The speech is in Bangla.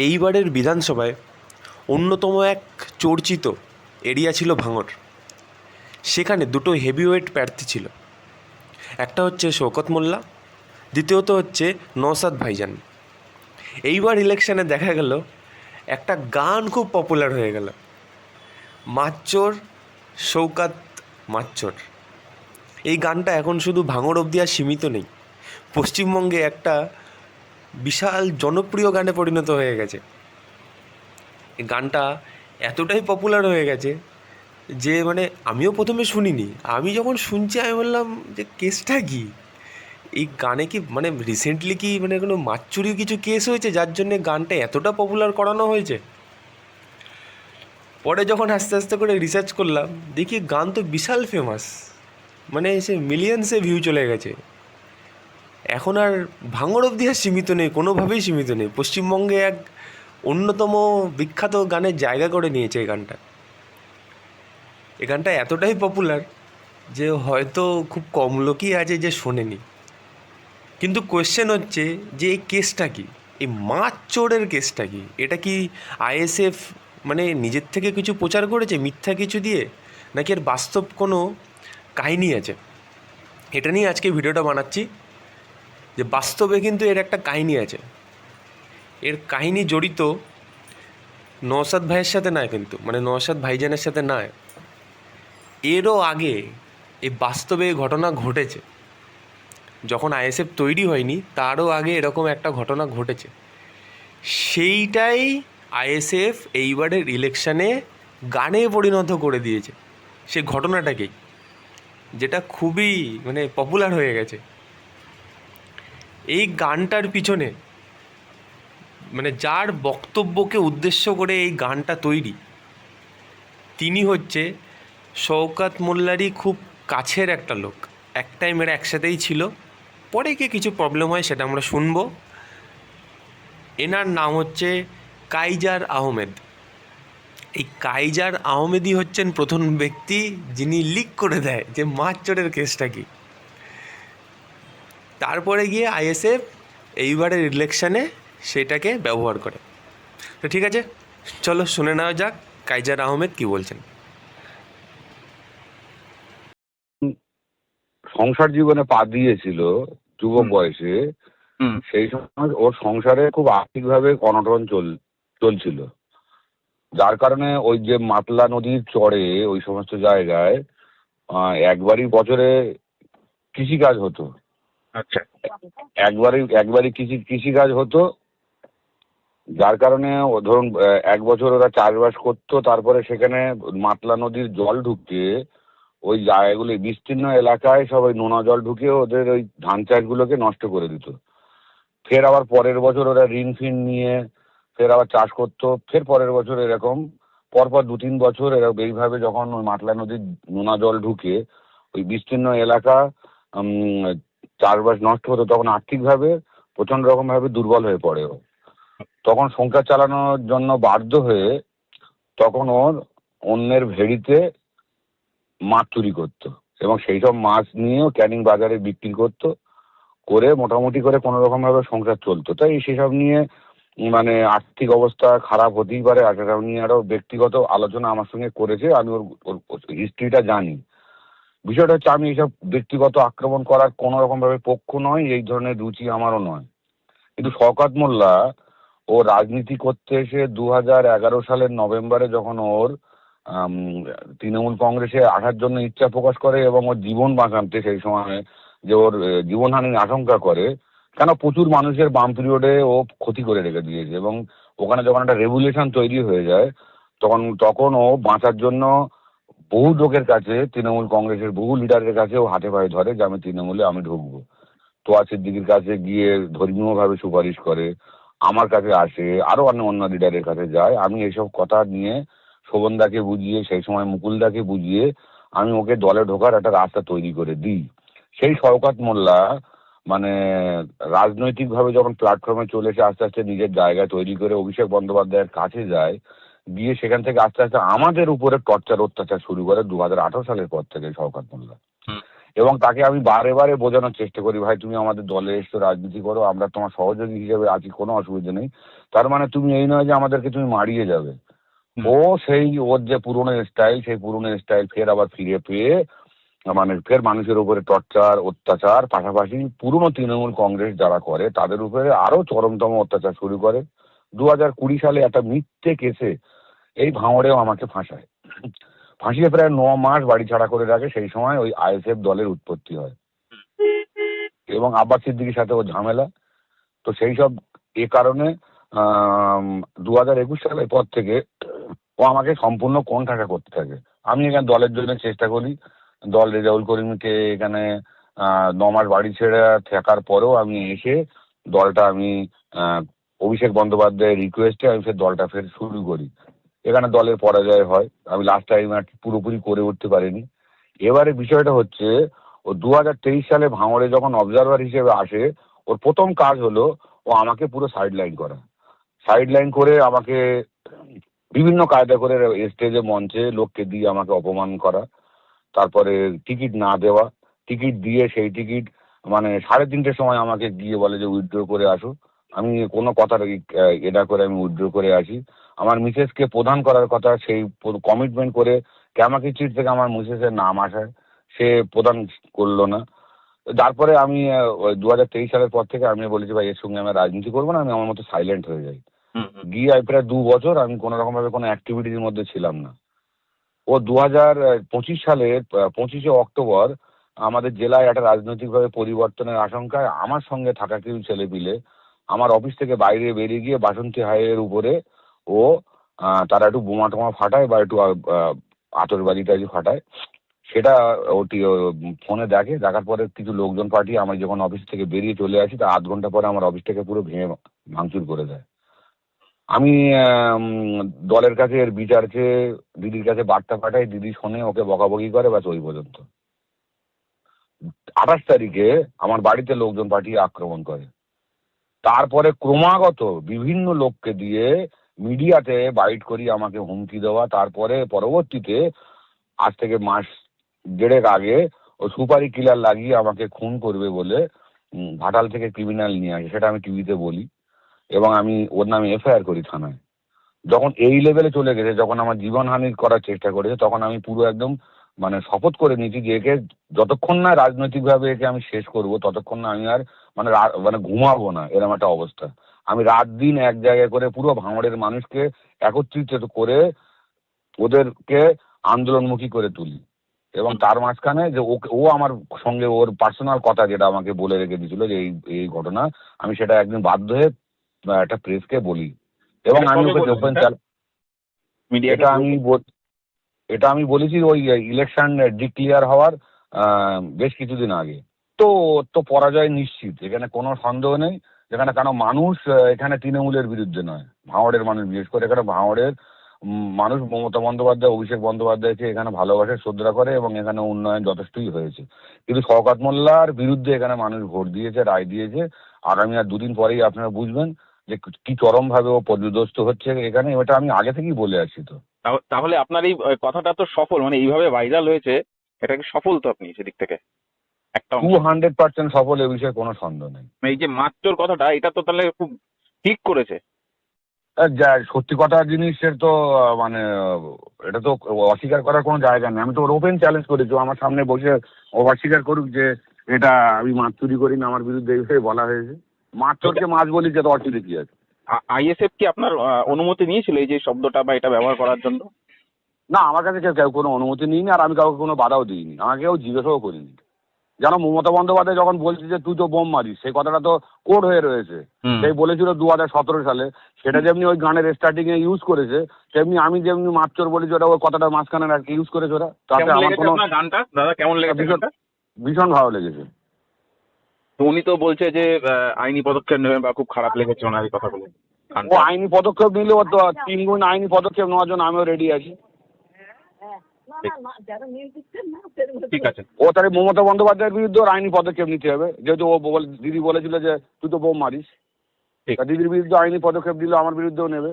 এইবারের বিধানসভায় অন্যতম এক চর্চিত এরিয়া ছিল ভাঙড়। সেখানে দুটো হেভিওয়েট প্রার্থী ছিল, একটা হচ্ছে শওকত মোল্লা, দ্বিতীয়ত হচ্ছে নওশাদ ভাইজান। এইবার ইলেকশানে দেখা গেল একটা গান খুব পপুলার হয়ে গেল, মাচ্চোর শওকত মাচ্চোর। এই গানটা এখন শুধু ভাঙড় অবধি আর সীমিত নেই, পশ্চিমবঙ্গে একটা বিশাল জনপ্রিয় গানে পরিণত হয়ে গেছে। এই গানটা এতটাই পপুলার হয়ে গেছে যে আমিও প্রথমে শুনিনি। আমি যখন শুনছি আমি বললাম যে কেসটা কি, এই গানে কি রিসেন্টলি কি কোনো মাচ্চুরির কিছু কেস হয়েছে যার জন্যে গানটা এতটা পপুলার করানো হয়েছে। পরে যখন আস্তে আস্তে করে রিসার্চ করলাম, দেখি গান তো বিশাল ফেমাস, সে মিলিয়ন্সে ভিউ চলে গেছে। এখন আর ভাঙড় অবধি আর সীমিত নেই, কোনোভাবেই সীমিত নেই, পশ্চিমবঙ্গে এক অন্যতম বিখ্যাত গানের জায়গা করে নিয়েছে এই গানটা। এই গানটা এতটাই পপুলার যে হয়তো খুব কম লোকই আছে যে শোনেনি। কিন্তু কোয়েশ্চেন হচ্ছে যে এই কেসটা কি, এই মাছ চোরের কেসটা কি? এটা কি আইএসএফ নিজের থেকে কিছু প্রচার করেছে মিথ্যা কিছু দিয়ে, নাকি এর বাস্তব কোনো কাহিনী আছে? এটা নিয়ে আজকে ভিডিওটা বানাচ্ছি, যে বাস্তবে কিন্তু এর একটা কাহিনী আছে। এর কাহিনী জড়িত নওশাদ ভাইয়ের সাথে নয়, কিন্তু নওশাদ ভাইজানের সাথে নয়, এরও আগে এই বাস্তবে ঘটনা ঘটেছে। যখন আইএসএফ তৈরি হয়নি তারও আগে এরকম একটা ঘটনা ঘটেছে। সেইটাই আইএসএফ এইবারের ইলেকশানে গানে পরিণত করে দিয়েছে, সেই ঘটনাটাকেই, যেটা খুবই পপুলার হয়ে গেছে। এই গানটার পিছনে যার বক্তব্যকে উদ্দেশ্য করে এই গানটা তৈরি, তিনি হচ্ছে শওকত মোল্লারই খুব কাছের একটা লোক। এক টাইম এরা একসাথেই ছিল, পরে গিয়ে কিছু প্রবলেম হয়, সেটা আমরা শুনবো। এনার নাম হচ্ছে কাইজার আহমেদ। এই কাইজার আহমেদই হচ্ছেন প্রথম ব্যক্তি যিনি লিক করে দেয় যে মাছ চোরের কেসটা কি। তারপরে গিয়ে আইএসএফ এইবারের ইলেকশানে সেটাকে ব্যবহার করে। তো ঠিক আছে, চলো শুনে নেওয়া যাক কাইজার আহমেদ কি বলছেন। সংসার জীবনে পা দিয়েছিল যুবক বয়সে, সেই সময় ওর সংসারে খুব আর্থিকভাবে অনটন চলছিল, যার কারণে ওই যে মাতলা নদীর চরে ওই সমস্ত জায়গায় একবারই বছরে কৃষিকাজ হতো। আচ্ছা, একবারই কৃষিকাজ হতো, যার কারণে ধরুন এক বছর ওরা চাষবাস করতো, তারপরে সেখানে মাতলা নদীর জল ঢুকে ওই জায়গাগুলি বিস্তীর্ণ এলাকায় সব ওই নোনা জল ঢুকে ওদের ওই ধান চাষগুলোকে নষ্ট করে দিত। ফের আবার পরের বছর ওরা ঋণ ফিন নিয়ে ফের আবার চাষ করতো, ফের পরের বছর এরকম পরপর 2-3 বছর এরকম এইভাবে যখন ওই মাতলা নদীর নোনা জল ঢুকে ওই বিস্তীর্ণ এলাকা চাষবাস নষ্ট হতো, তখন আর্থিকভাবে প্রচন্ড রকম ভাবে দুর্বল হয়ে পড়ে ও। তখন সংসার চালানোর জন্য বাধ্য হয়ে তখন ওর অন্যের ভেড়িতে মাছ চুরি করতো এবং সেই সব মাছ নিয়েও ক্যানিং বাজারে বিক্রি করতো, করে মোটামুটি করে কোনো রকম ভাবে সংসার চলতো। তাই সেসব নিয়ে আর্থিক অবস্থা খারাপ হতেই পারে, আর সেসব নিয়ে আরো ব্যক্তিগত আলোচনা আমার সঙ্গে করেছে, আমি ওর হিস্ট্রিটা জানি। বিষয়টা হচ্ছে আমি এইসব ব্যক্তিগত আক্রমণ করার কোনো রকম ভাবে পক্ষ নয়, এই ধরনের রুচি আমারও নয়। কিন্তু শওকত মোল্লা ও রাজনীতি করতে এসে 2011 সালের নভেম্বরে যখন ওর তৃণমূল কংগ্রেসে আসার জন্য ইচ্ছা প্রকাশ করে এবং ওর জীবন বাঁচাতে সেই সময় যে ওর জীবনহানির আশঙ্কা করে, কেন প্রচুর মানুষের বাম পিরিয়ডে ও ক্ষতি করে রেখে দিয়েছে, এবং ওখানে যখন একটা রেভুলেশন তৈরি হয়ে যায় তখন ও বাঁচার জন্য বহু লোকের কাছে, তৃণমূল কংগ্রেসের বহু লিডারের কাছে ও হাতে পায়ে ধরে যে আমি তৃণমূলে আমি ঢুকবো। তোয়া সিদ্দিকির কাছে গিয়ে ধর্মীয়ভাবে সুপারিশ করে, আমার কাছে আসে, আরো অন্য লিডারের কাছে যায়। আমি এইসব কথা নিয়ে শোভনদাকে বুঝিয়ে, সেই সময় মুকুলদাকে বুঝিয়ে আমি ওকে দলে ঢোকার একটা রাস্তা তৈরি করে দিই। সেই শওকত মোল্লা রাজনৈতিকভাবে যখন প্ল্যাটফর্মে চলে এসে আস্তে আস্তে নিজের জায়গা তৈরি করে অভিষেক বন্দ্যোপাধ্যায়ের কাছে যায়, গিয়ে সেখান থেকে আস্তে আস্তে আমাদের উপরে টর্চার অত্যাচার শুরু করে 2018 সালের পর থেকে শওকত মোল্লা। এবং তাকে আমি বারে বারে বোঝানোর চেষ্টা করি, ভাই তুমি আমাদের দলে এসছো, রাজনীতি করো, আমরা তোমার সহযোগী হিসেবে আছি, কোনো অসুবিধা নেই। তার মানে তুমি এই নয় যে আমাদেরকে তুমি মারিয়ে যাবে। ও সেই ওর যে পুরনো স্টাইল, সেই পুরনো স্টাইল ফের আবার ফিরে পেয়ে মানে ফের মানুষের উপরে টর্চার, অত্যাচার, পাশাপাশি পুরনো তৃণমূল কংগ্রেস যারা করে তাদের উপরে আরো চরমতম অত্যাচার শুরু করে। 2020 সালে একটা মিথ্যে কেসে এই ভাঙড়েও আমাকে ফাঁসায়, ফাঁসিয়ে প্রায় 9 মাস বাড়ি ছাড়া করে রাখে। সেই সময় ওই আইএসএফ দলের উৎপত্তি হয় এবং আব্বাস সিদ্দিকীর সাথে ও ঝামেলা। তো সেই সব কারণে 2021 সালের পর থেকে ও আমাকে সম্পূর্ণ কোণঠাসা করতে থাকে। আমি এখানে দলের জন্য চেষ্টা করি, দল রেজাউল করিমকে এখানে 9 মাস বাড়ি ছেড়ে থাকার পরেও আমি এসে দলটা আমি অভিষেক বন্দ্যোপাধ্যায়ের রিকোয়েস্টে আমি ফের দলটা ফের শুরু করি। এখানে দলের পরাজয় হয়, আমি লাস্ট টাইম আর পুরোপুরি করে উঠতে পারিনি। এবারে বিষয়টা হচ্ছে ও 2023 সালে ভাঙড়ে যখন অবজারভার হিসেবে আসে, ওর প্রথম কাজ হলো ও আমাকে পুরো সাইডলাইন করা, সাইডলাইন করে আমাকে বিভিন্ন কায়দা করে স্টেজে মঞ্চে লোককে দিয়ে আমাকে অপমান করা, তারপরে টিকিট না দেওয়া, টিকিট দিয়ে সেই টিকিট মানে 3:30-টের সময় আমাকে গিয়ে বলে যে উইথড্র করে আসো। আমি কোনো কথা এটা করে আমি উইথড্র করে আসি। আমার মিসেসকে প্রধান করার কথা, সেই কমিটমেন্ট করে ক্যামাকি চিট থেকে আমার মিসেসের নাম আসায়, সে প্রদান করলো না। তারপরে আমি 2023 সালের পর থেকে আমি বলেছি ভাই এর সঙ্গে আমি রাজনীতি করবো না, আমি আমার মতো সাইলেন্ট হয়ে যাই। গিয়ে প্রায় 2 বছর আমি কোনো রকম ভাবে কোনো অ্যাক্টিভিটির মধ্যে ছিলাম না। ও 2025 সালের 25শে অক্টোবর আমাদের জেলায় একটা রাজনৈতিকভাবে পরিবর্তনের আশঙ্কায় আমার সঙ্গে থাকা কিছু ছেলেপিলে আমার অফিস থেকে বাইরে বেরিয়ে গিয়ে বাসন্তী হাইয়ের উপরে ও তারা একটু বোমা টোমা ফাটায় বা একটু আতশবাজি টাজি ফাটায়। সেটা ওটি ফোনে দেখার পরে কিছু লোকজন পাঠিয়ে আমি যখন অফিস থেকে বেরিয়ে চলে আসি তার 8 ঘন্টা পরে আমার অফিসটাকে পুরো ভেঙে ভাঙচুর করে দেয়। আমি দলের কাছে এর বিচার চেয়ে দিদির কাছে বার্তা পাঠাই, দিদি শোনে, ওকে বকাবকি করে, ব্যাস ওই পর্যন্ত। 28 তারিখে আমার বাড়িতে লোকজন পাঠিয়ে আক্রমণ করে। তারপরে ক্রমাগত বিভিন্ন লোককে দিয়ে মিডিয়াতে বাইট করি আমাকে হুমকি দেওয়া। তারপরে পরবর্তীতে আজ থেকে মাস 1.5 আগে ও সুপারি কিলার লাগিয়ে আমাকে খুন করবে বলে ঘাটাল থেকে ক্রিমিনাল নিয়ে আসে, সেটা আমি টিভিতে বলি এবং আমি ওর নামে এফআইআর করি থানায়। যখন এই লেভেলে চলে গেছে, যখন আমার জীবনহানি করার চেষ্টা করেছে, তখন আমি পুরো একদম মানে শপথ করে নিয়েছি যে একে যতক্ষণ না রাজনৈতিকভাবে একে আমি শেষ করব ততক্ষণ না আমি আর মানে মানে ঘুমাবো না, এরকম একটা অবস্থা। আমি রাত দিন এক জায়গায় করে পুরো ভাঙড়ের মানুষকে একত্রিত করে ওদেরকে আন্দোলনমুখী করে তুলি। এবং তার মাঝখানে যে ও আমার সঙ্গে ওর পার্সোনাল কথা যেটা আমাকে বলে রেখে দিয়েছিল যে এই এই ঘটনা, আমি সেটা একদিন বাধ্য হয়ে একটা প্রেসকে বলি এবং আমি ওকে ওপেন এটা আমি বলেছি ওই ইলেকশন ডিক্লিয়ার হওয়ার বেশ কিছুদিন আগে। তো তো পরাজয় নিশ্চিত, এখানে কোনো সন্দেহ নেই। যেখানে কেন মানুষ এখানে তৃণমূলের বিরুদ্ধে নয়, ভাঙড়ের মানুষ, বিশেষ করে এখানে ভাঙড়ের মানুষ মমতা বন্দ্যোপাধ্যায়, অভিষেক বন্দ্যোপাধ্যায়কে এখানে ভালোবাসে, শ্রদ্ধা করে এবং এখানে উন্নয়ন যথেষ্টই হয়েছে। কিন্তু শওকত মোল্লার বিরুদ্ধে এখানে মানুষ ভোট দিয়েছে, রায় দিয়েছে। আগামী আর 2 দিন পরেই আপনারা বুঝবেন যে কি চরমভাবে ও পর্যদস্ত হচ্ছে এখানে। এটা আমি আগে থেকেই বলে আসছি। তো তাহলে আপনার এই কথাটা তো সফল, মানে এইভাবে ভাইরাল হয়েছে, এটা কি সফল তো আপনি সেদিক থেকে একটা 200% সফল, এ বিষয়ে কোনো সন্দেহ নেই। এই যে মাত্রর কথাটা, এটা তো তাহলে খুব ঠিক করেছে। যা সত্যি কথা জিনিসের তো মানে এটা তো অস্বীকার করার কোনো জায়গা নেই। আমি তো ওর ওপেন চ্যালেঞ্জ করেছি, ও আমার সামনে বসে ও অস্বীকার করুক যে এটা আমি মাছ চুরি করি না, আমার বিরুদ্ধে এইভাবে বলা হয়েছে। মাছ চোরকে মাছ বলি, যে তো অসুবিধা কি আছে? আইএসএফ কি আপনার অনুমতি নিয়েছিল এই যে শব্দটা বা এটা ব্যবহার করার জন্য? না, আমার কাছে কেউ কোনো অনুমতি নিইনি, আর আমি কাউকে কোনো বাধাও দিইনি, আমাকে কেউ জিজ্ঞাসাও করিনি। যেন মমতা বন্দ্যোপাধ্যায় যখন বলছে যে তুই তো বোম মারিস, সেই কথাটা তো কোড হয়ে রয়েছে। সেই বলেছিল 2017 সালে, সেটা যেমনি ওই গানের স্টার্টিং এ ইউজ করেছে, তেমনি আমি যেমনি মাপচোর বলেছি ওটা ওই কথাটা মাঝখানে আর কি ইউজ করেছে ওরা। তাতে আমার কোনো গানটা দাদা কেমন লেগেছে? ভীষণ ভালো লেগেছে। তো উনি তো বলছে যে আইনি পদক্ষেপ নেবেন বা খুব খারাপ লেগেছে ওনার এই কথাগুলো। ও আইনি পদক্ষেপ নিলেও তো 3 গুণ আইনি পদক্ষেপ নেওয়ার জন্য আমিও রেডি আছি। ঠিক আছে, ও তাহলে মমতা বন্দ্যোপাধ্যায়ের বিরুদ্ধে ওর আইনি পদক্ষেপ নিতে হবে, যেহেতু ও দিদি বলেছিল যে তুই তো বোম মারিস। দিদির বিরুদ্ধে আইনি পদক্ষেপ দিলে আমার বিরুদ্ধেও নেবে।